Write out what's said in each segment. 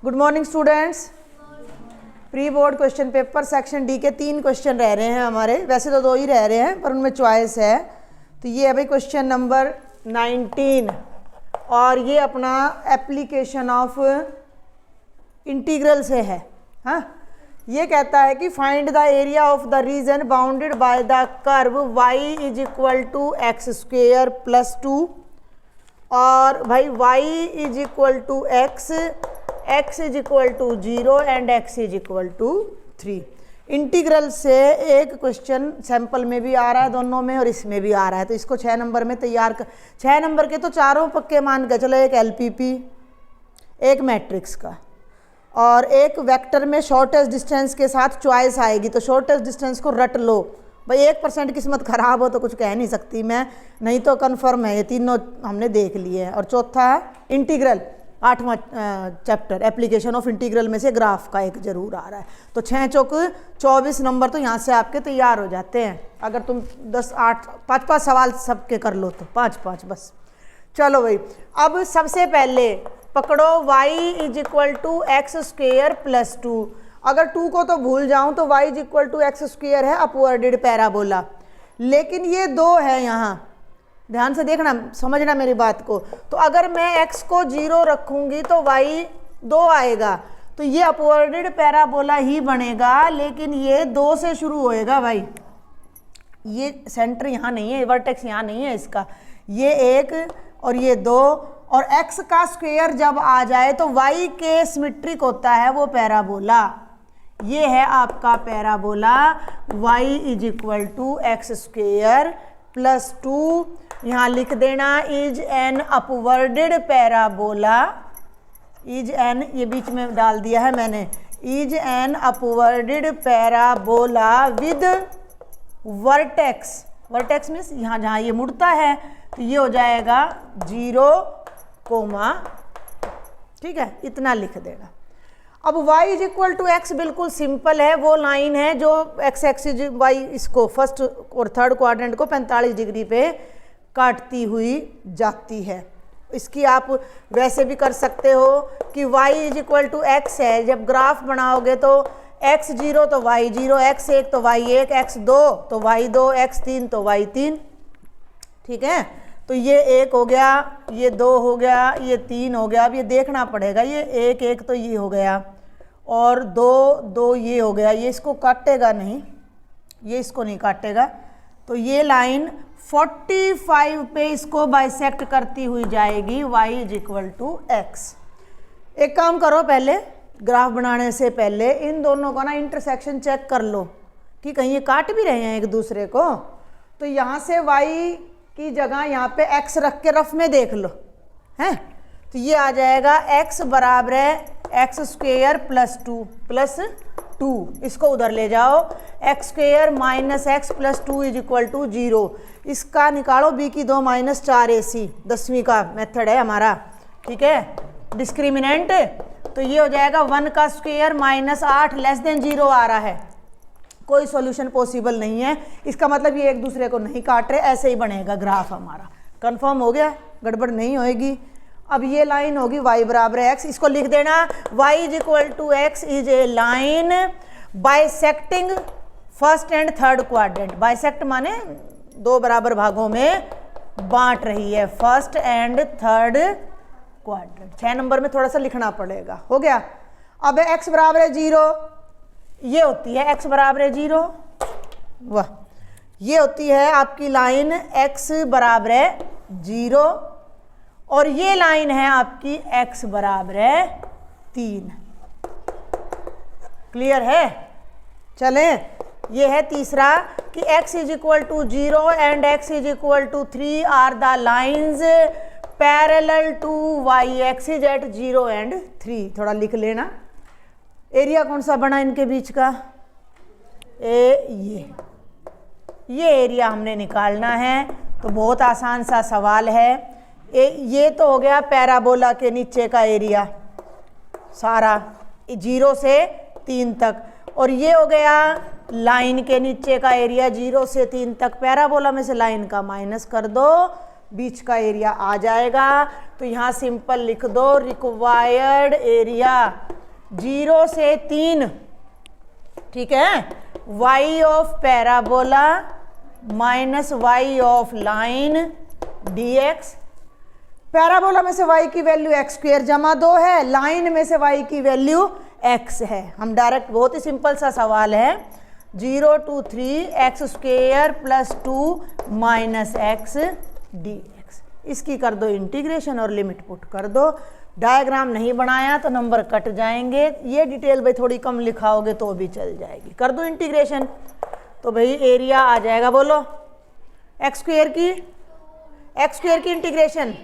Good morning students. Pre board question paper section D के 3 question रह रहे हैं हमारे, वैसे तो 2 ही रह रहे हैं पर उनमें चॉइस है। तो ये है भाई क्वेश्चन नंबर 19 और ये अपना एप्लीकेशन ऑफ इंटीग्रल से है। हाँ, ये कहता है कि find the area of the region bounded by the curve y is equal to X square plus 2 और भाई y is equal to x is equal to 0 and x is equal to 3। Integral से एक question sample में भी आ रहा है दोनों में और इसमें भी आ रहा है, तो इसको 6 नंबर में तैयार कर 6 नंबर के तो चारों पक्के मान के चलो, एक LPP, एक मैट्रिक्स का और एक वेक्टर में शॉर्टेस्ट डिस्टेंस के साथ चॉइस आएगी। तो शॉर्टेस्ट डिस्टेंस को रट लो भाई, 1% किस्मत खराब हो तो कुछ कह नहीं सकती मैं, नहीं तो कन्फर्म है। ये तीनों हमने देख लिए हैं। और चौथा है इंटीग्रल, 8वां चैप्टर एप्लीकेशन ऑफ इंटीग्रल में से ग्राफ का एक जरूर आ रहा है। तो 6 चौक 24 नंबर तो यहाँ से आपके तैयार हो जाते हैं अगर तुम 5-5 सवाल सबके कर लो तो 5-5 बस। चलो भाई, अब सबसे पहले पकड़ो y is equal to X square plus 2। अगर 2 को तो भूल जाऊं तो y is equal to X square है अपवर्डेड पैराबोला, लेकिन ये 2 है यहाँ, ध्यान से देखना समझना मेरी बात को। तो अगर मैं x को 0 रखूंगी तो y 2 आएगा, तो ये अपवर्डेड पैराबोला ही बनेगा, लेकिन ये 2 से शुरू होएगा भाई। ये सेंटर यहाँ नहीं है, वर्टेक्स यहाँ नहीं है इसका, ये 1 और ये 2 और x का स्क्वायर जब आ जाए तो y के सिमेट्रिक होता है वो पैराबोला। ये है आपका parabola y is equal to X square plus 2, यहाँ लिख देना is an upwarded parabola, is an ये बीच में डाल दिया है मैंने, is an upwarded parabola with vertex, vertex means यहाँ जहाँ ये मुड़ता है तो ये हो जाएगा 0, ठीक है, इतना लिख देना। अब y is equal to X बिल्कुल सिंपल है, वो लाइन है जो x एक्सिस y इसको फर्स्ट और थर्ड क्वाड्रेंट को 45 डिग्री पे काटती हुई जाती है। इसकी आप वैसे भी कर सकते हो कि y is equal to X है, जब ग्राफ बनाओगे तो x 0 तो y 0, x 1 तो y 1, x 2 तो y 2, x 3 तो y 3, ठीक है। तो ये 1 हो गया, ये 2 हो गया, ये 3 हो गया। अब ये देखना पड़ेगा, ये 1 1 तो ये हो गया और 2 2 ये हो गया, ये इसको काटेगा नहीं, ये इसको नहीं काटेगा। तो ये लाइन 45 पे इसको बाइसेक्ट करती हुई जाएगी y is equal to X. एक काम करो, पहले ग्राफ बनाने से पहले इन दोनों का ना इंटरसेक्शन चेक कर लो कि कहीं ये काट भी रहे हैं एक दूसरे को। तो यहाँ से y की जगह यहाँ पे x रख के रफ में देख लो, हैं। तो ये आ जाएगा x बराबर है एक्स स्क्वेयर प्लस 2, इसको उधर ले जाओ, X square minus X plus 2 is equal to 0। इसका निकालो b की 2 माइनस 4ac, 10वीं का मेथड है हमारा, ठीक है, डिस्क्रिमिनेंट। तो ये हो जाएगा 1 का स्क्वेयर माइनस 8 लेस देन 0 आ रहा है, कोई सॉल्यूशन पॉसिबल नहीं है। इसका मतलब ये एक दूसरे को नहीं काट रहे, ऐसे ही बनेगा ग्राफ हमारा। कंफर्म हो गया, गड़बड़ नहीं होएगी। अब ये लाइन होगी y बराबर है x, इसको लिख देना y is equal to x is a line bisecting first and third quadrant. Bisect माने 2 बराबर भागों में बांट रही है, first and third quadrant. 6 number में थोड़ा सा लिखना पड़ेगा, हो गया। अब x बराबर है 0, ये होती है x बराबर है 0, वाह, ये होती है आपकी लाइन x बराबर है 0 और ये लाइन है आपकी x बराबर है 3। क्लियर है? चले, ये है तीसरा कि x is equal to 0 and x is equal to 3 are the lines parallel to y axis at 0 and 3। थोड़ा लिख लेना, एरिया कौन सा बना इनके बीच का, ये एरिया हमने निकालना है। तो बहुत आसान सा सवाल है। ये तो हो गया पैराबोला के नीचे का एरिया सारा 0 से 3 तक, और ये हो गया लाइन के नीचे का एरिया 0 से 3 तक। पैराबोला में से लाइन का माइनस कर दो, बीच का एरिया आ जाएगा। तो यहाँ सिंपल लिख दो रिक्वायर्ड एरिया 0 से 3, ठीक है, y of parabola minus y of line dx। Parabola में से y की वैल्यू x² जमा 2 है, लाइन में से y की वैल्यू x है। हम डायरेक्ट, बहुत ही सिंपल सा सवाल है, 0 to 3 x² plus 2 minus x dx। इसकी कर दो इंटीग्रेशन और लिमिट पुट कर दो। डायग्राम नहीं बनाया तो नंबर कट जाएंगे, ये डिटेल भाई थोड़ी कम लिखाओगे तो भी चल जाएगी। कर दो इंटीग्रेशन तो भाई एरिया आ जाएगा, बोलो x² की इंटीग्रेशन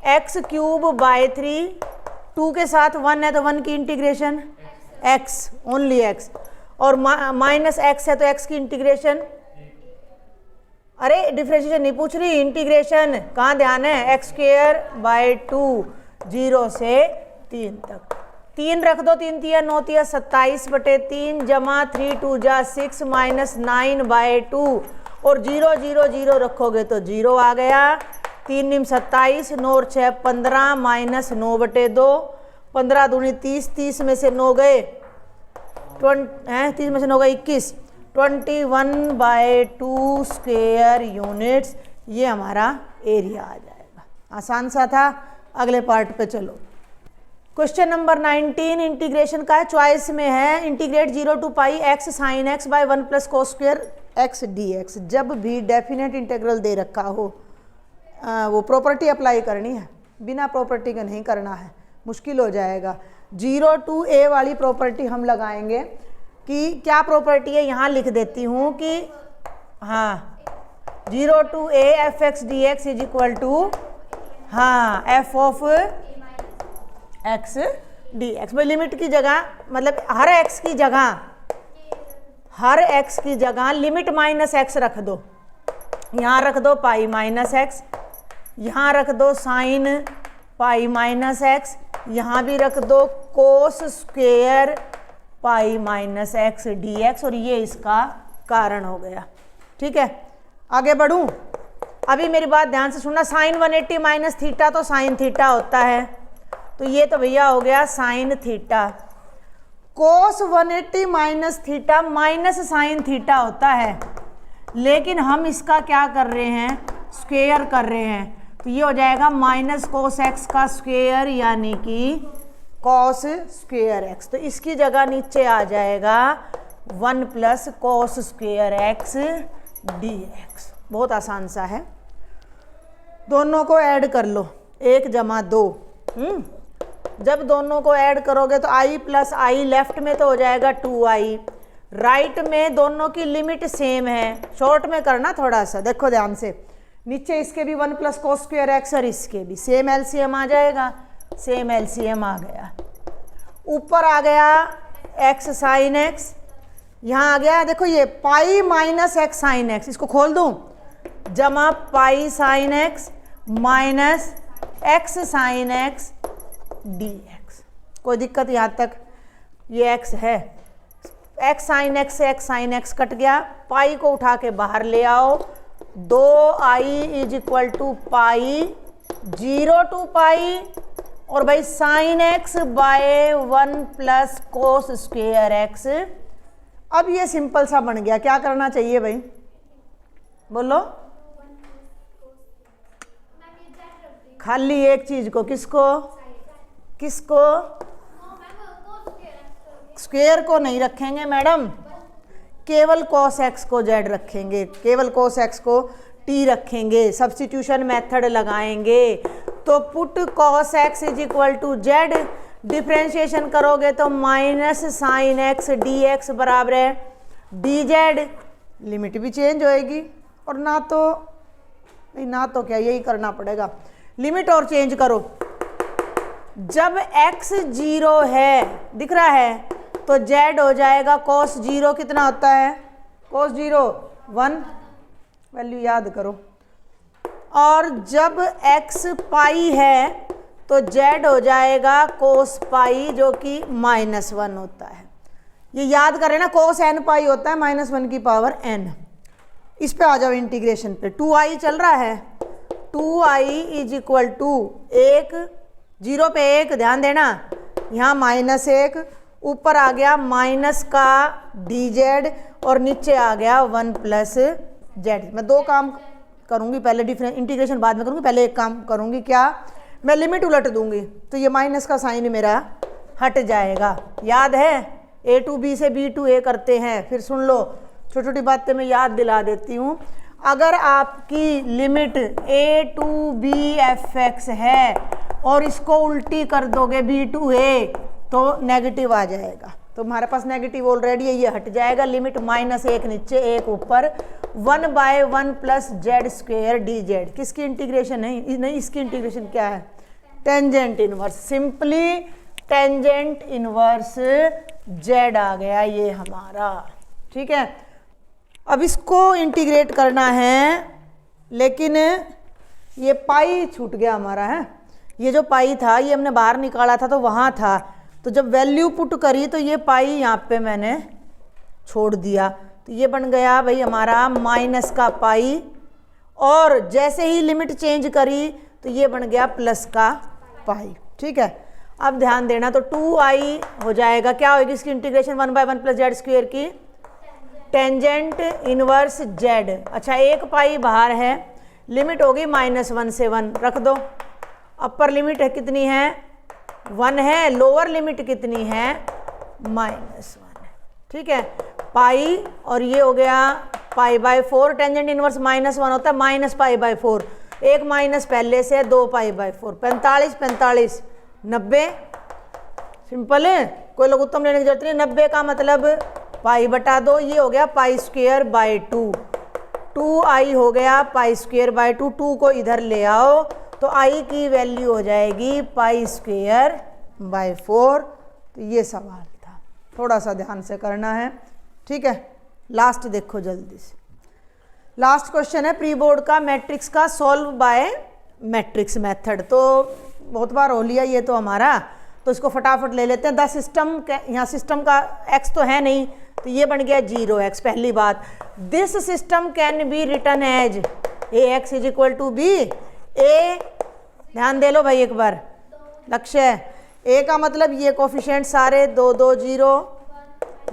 x³/3, 2 के साथ 1 है तो 1 की इंटीग्रेशन x, ओनली x, और माइनस x है तो x की इंटीग्रेशन, अरे डिफरेंशिएशन नहीं पूछ रही, इंटीग्रेशन कहाँ ध्यान है, x²/2 0 से 3 तक। 3 रख दो, 3 तिया 9 तिया 27/3 जमा 3 2 जा 6 माइनस 9/2 और 0 0 0 रखोगे तो 0 आ गया। 3 निम 27, 9 और 6 15 माइनस 9/2, 15 दूनी 30, 30 में से 9 गए 30 में से 9 गए 21, 21/2 स्क्वायर यूनिट्स, ये हमारा एरिया आ जाएगा। आसान सा था। अगले पार्ट पे चलो। क्वेश्चन नंबर 19 इंटीग्रेशन का है, चॉइस में है integrate 0 to pi x sin x by 1 plus cos square x dx। जब भी डेफिनेट इंटीग्रल दे रखा हो वो प्रॉपर्टी अप्लाई करनी है, बिना प्रॉपर्टी का नहीं करना है, मुश्किल हो जाएगा। 0 to a वाली प्रॉपर्टी हम लगाएंगे कि क्या प्रॉपर्टी है, यहाँ लिख देती हूँ कि हाँ 0 to a f(x) dx is equal to हाँ f ऑफ x dx। भाई लिमिट की जगह, मतलब हर x की जगह लिमिट माइनस x रख दो। यहाँ रख दो पाई माइनस x, यहाँ रख दो साइन पाई माइनस x, यहाँ भी रख दो cos square pi minus x dx, और ये इसका कारण हो गया। ठीक है, आगे बढ़ूँ। अभी मेरी बात ध्यान से सुनना, साइन 180 माइनस थीटा तो साइन थीटा होता है, तो ये तो भैया हो गया साइन थीटा। कोस 180 minus theta minus sine theta होता है, लेकिन हम इसका क्या कर रहे हैं, स्क्वेयर कर रहे हैं, तो ये हो जाएगा माइनस कोस एक्स का स्क्वेयर यानी कि कॉस स्क्वेयर एक्स। तो इसकी जगह नीचे आ जाएगा 1 plus cos square x dx। बहुत आसान सा है, दोनों को ऐड कर लो, 1 जमा 2। जब दोनों को ऐड करोगे तो i प्लस आई, लेफ्ट में तो हो जाएगा 2i, राइट में दोनों की लिमिट सेम है। शॉर्ट में करना थोड़ा सा, देखो ध्यान से, नीचे इसके भी 1 प्लस कोस स्क्वायर एक्स और इसके भी सेम एलसीएम आ जाएगा, सेम एलसीएम आ गया। ऊपर आ गया x साइन एक्स, यहाँ आ गया देखो ये pi minus x sine x, इसको खोल दूँ, जमा pi sine x minus x sine x dx। कोई दिक्कत यहाँ तक? ये x है, x साइन एक्स से x साइन एक्स कट गया, पाई को उठा के बाहर ले आओ, 2i is equal to pi 0 to pi, और भाई sine x by 1 plus cos square x. अब ये सिंपल सा बन गया, क्या करना चाहिए भाई बोलो? खाली एक चीज को, किसको स्क्वेयर को नहीं रखेंगे मैडम, केवल cos x को z रखेंगे, केवल cos x को t रखेंगे, सब्स्टिट्यूशन मेथड लगाएंगे। तो put cos x is equal to z, differentiation करोगे तो माइनस साइन x dx बराबर है dz, लिमिट भी चेंज होएगी, और ना तो क्या, यही करना पड़ेगा, लिमिट और चेंज करो। जब x 0 है, दिख रहा है, तो z हो जाएगा cos 0 कितना होता है, cos 0 1, वैल्यू याद करो। और जब x पाई है तो z हो जाएगा cos पाई जो कि -1 होता है। ये याद करें ना, cos n पाई होता है -1 की पावर n। इस पे आ जाओ इंटीग्रेशन पे, 2i चल रहा है, 2i इज इक्वल टू 1, 0 पे 1, ध्यान देना, यहाँ -1, ऊपर आ गया माइनस का dz और नीचे आ गया 1 + z। मैं दो काम करूँगी, पहले डिफरेंस इंटीग्रेशन बाद में करूँगी, पहले एक काम करूँगी, क्या, मैं लिमिट उलट दूँगी तो ये माइनस का साइन मेरा हट जाएगा। याद है a to b से b to a करते हैं। फिर सुन लो, छोटी छोटी बातें मैं याद दिला देती हूँ। अगर आपकी limit a to b fx है और इसको उल्टी कर दोगे b to a तो नेगेटिव आ जाएगा। तो हमारे पास नेगेटिव ऑलरेडी है, ये हट जाएगा। लिमिट -1 नीचे 1 ऊपर 1/1 + z² dz। किसकी इंटीग्रेशन है? नहीं, इसकी इंटीग्रेशन क्या है? Tangent inverse. Simply tangent inverse z आ गया ये हमारा। ठीक है, अब इसको इंटीग्रेट करना है, लेकिन ये पाई छूट गया हमारा है। ये जो पाई था ये हमने बाहर निकाला था तो वहाँ था, तो जब वैल्यू पुट करी तो ये पाई यहाँ पे मैंने छोड़ दिया, तो ये बन गया भाई हमारा माइनस का पाई, और जैसे ही लिमिट चेंज करी तो ये बन गया प्लस का पाई। ठीक है, अब ध्यान देना, तो 2i हो जाएगा, क्या होगी इसकी इंटीग्रेशन? 1/1 + z² की टेंजेंट इनवर्स z। अच्छा, एक पाई बाहर है, लिमिट होगी -1 से 1, रख दो। अपर लिमिट है कितनी है? 1 है, लोअर लिमिट कितनी है? -1। ठीक है, पाई, और ये हो गया π/4। टेंजेंट इनवर्स -1 होता है -π/4, एक माइनस पहले से 2π/4। 45 45 90, सिंपल है, कोई लघुत्तम लेने की जरूरत नहीं। 90 का मतलब π/2, ये हो गया π²/2। 2i हो गया π²/2। 2 को इधर ले आओ तो i की वैल्यू हो जाएगी π²/4। तो ये सवाल था, थोड़ा सा ध्यान से करना है। ठीक है, लास्ट देखो जल्दी से। लास्ट क्वेश्चन है प्री बोर्ड का, मैट्रिक्स का सॉल्व बाय मैट्रिक्स मेथड। तो बहुत बार हो लिया ये तो हमारा, तो इसको फटाफट ले लेते हैं। द सिस्टम, यहाँ सिस्टम का x तो है नहीं, तो ये बन गया 0x। पहली बात, this system can be written as ax = b। a, ध्यान दे लो भाई एक बार, लक्ष्य है। a का मतलब ये कोफिशिएंट सारे 2 2 0,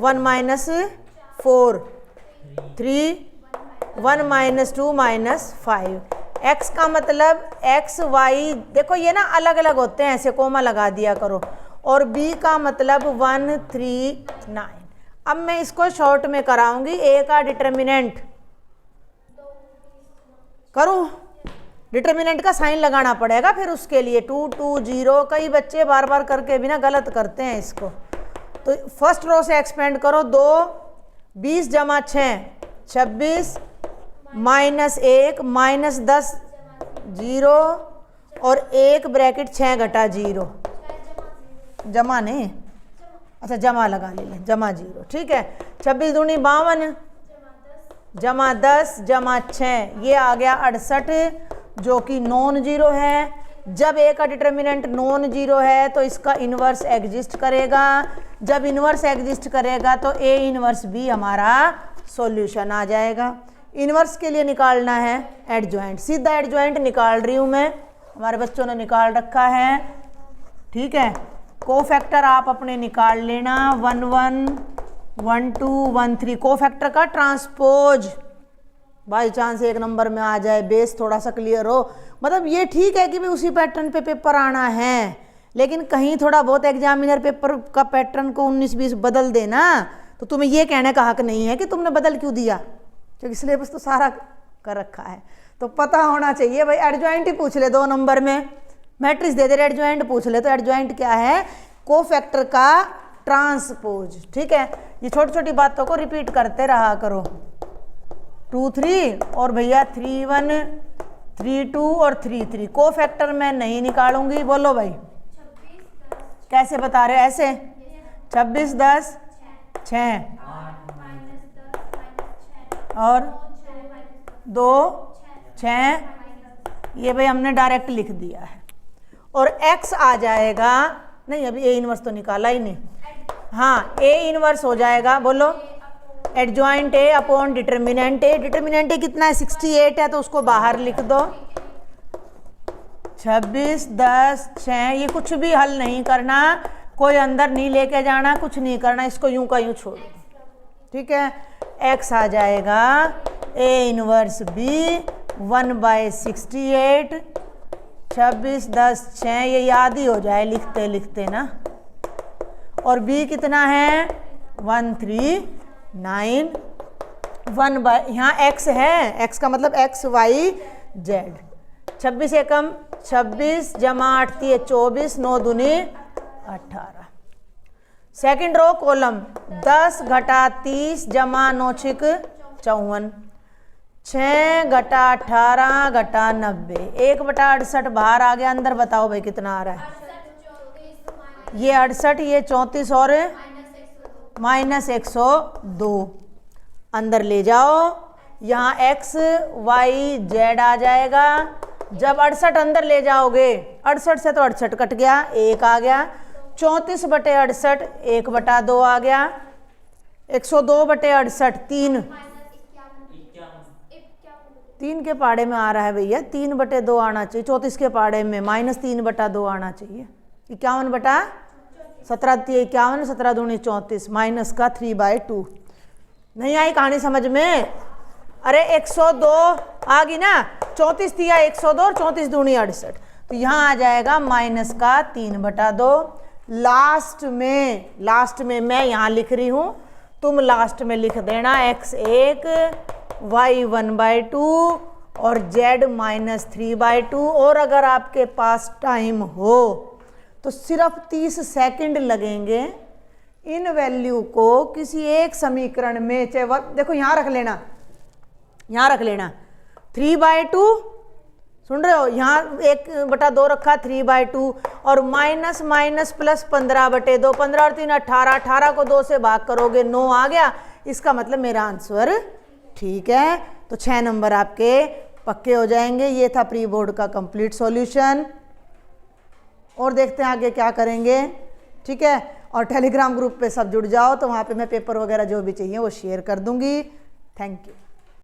1 - 4 3, 1 - 2 - 5। x का मतलब x y, देखो ये ना अलग अलग होते हैं, ऐसे कोमा लगा दिया करो। और b का मतलब 1 3 9। अब मैं इसको शॉर्ट में कराऊंगी। a का डिटर्मिनेंट करूं, डिटर्मिनेंट का साइन लगाना पड़ेगा फिर उसके लिए 2 2 0। कई बच्चे बार बार करके भी ना गलत करते हैं इसको। तो फर्स्ट रो से एक्सपेंड करो, 2 20 + 6 26 -1 -10 0 और 1 ब्रैकेट 6 घटा 0, जमा नहीं, अच्छा जमा लगा ले, जमा 0। ठीक है, 26 दूनी 52 जमा 10 जमा 6, ये आ गया 68, जो कि नॉन जीरो है। जब ए का डिटर्मिनेंट नॉन जीरो है तो इसका इन्वर्स एग्जिस्ट करेगा। जब इन्वर्स एग्जिस्ट करेगा तो ए इन्वर्स बी हमारा सॉल्यूशन आ जाएगा। इन्वर्स के लिए निकालना है एडजॉइंट, सीधा एडजॉइंट निकाल रही हूँ मैं, हमारे बच्चों ने निकाल रखा है। ठीक है, कोफैक्टर आप अपने निकाल लेना, 1 1 1 2 1 3। कोफैक्टर का ट्रांसपोज बाई चांस एक नंबर में आ जाए, बेस थोड़ा सा क्लियर हो। मतलब ये ठीक है कि भाई उसी पैटर्न पे पेपर आना है, लेकिन कहीं थोड़ा बहुत एग्जामिनर पेपर का पैटर्न को 19-20 बदल देना, तो तुम्हें ये कहने का हक नहीं है कि तुमने बदल क्यों दिया, क्योंकि सिलेबस तो सारा कर रखा है। तो पता होना चाहिए भाई। एडजॉइंट ही पूछ ले 2 नंबर में, मैट्रिक्स दे दे एडजॉइंट पूछ ले, तो एडजॉइंट क्या है? कोफैक्टर का ट्रांसपोज। ठीक है, ये छोटी छोटी बातों को रिपीट करते रहा करो। 2 3 और भैया 3 1 3 2 और 3 3। कोफैक्टर मैं नहीं निकालूंगी, बोलो भाई। 26 कैसे बता रहे हो? ऐसे 26 10 6 और 2 6, ये भाई हमने डायरेक्ट लिख दिया है। और x आ जाएगा, नहीं अभी ए इनवर्स तो निकाला ही नहीं, हाँ ए इनवर्स हो जाएगा, बोलो। Adjoint A upon determinant A. Determinant A कितना है? 68 है, तो उसको बाहर लिख दो। 26 10 6, ये कुछ भी हल नहीं करना, कोई अंदर नहीं लेके जाना, कुछ नहीं करना, इसको यूं का यूं छोड़ दो, ठीक है। x आ जाएगा a इनवर्स b 1/68, 26 10 6, ये याद ही हो जाए लिखते लिखते ना। और b कितना है 139, 1 यहाँ x है, x का मतलब x y z, 26 एकम 26 जमा 8 24, 9 दूनी 18। सेकंड रो कॉलम 10 घटा 30 जमा 9 6 54, 6 घटा 18 घटा 90, 1/68 बाहर आ गया, अंदर बताओ भाई कितना आ रहा है। ये 68, ये 34 और -102 अंदर ले जाओ, यहाँ x y z आ जाएगा। जब 68 अंदर ले जाओगे, 68 से तो 68 कट गया, 1 आ गया, 34/68 1/2 आ गया, 102/68 3 के पाड़े में आ रहा है भैया, 3/2 आना चाहिए, 34 के पाड़े में -3/2 आना चाहिए, 51/17 51, 17 दूनी 34, माइनस का 3/2। नहीं आई कहानी समझ में? अरे 102 आ गई ना, 34 दिया 102 और 34 दूनी 68, तो यहाँ आ जाएगा माइनस का 3/2। लास्ट में मैं यहाँ लिख रही हूँ, तुम लास्ट में लिख देना x1 y 1/2 और z -3/2। और अगर आपके पास टाइम हो तो सिर्फ 30 सेकंड लगेंगे इन वैल्यू को किसी एक समीकरण में, चाहे देखो यहाँ रख लेना, 3/2 सुन रहे हो, यहाँ 1/2 रखा 3/2 और माइनस प्लस 15/2, 15 और 3 18, 18 को 2 से भाग करोगे 9 आ गया, इसका मतलब मेरा आंसर ठीक है। तो 6 नंबर आपके पक्के हो जाएंगे। ये था प्री बोर्ड का कंप्लीट सॉल्यूशन, और देखते हैं आगे क्या करेंगे, ठीक है। और टेलीग्राम ग्रुप पे सब जुड़ जाओ, तो वहाँ पे मैं पेपर वगैरह जो भी चाहिए वो शेयर कर दूंगी। Thank you.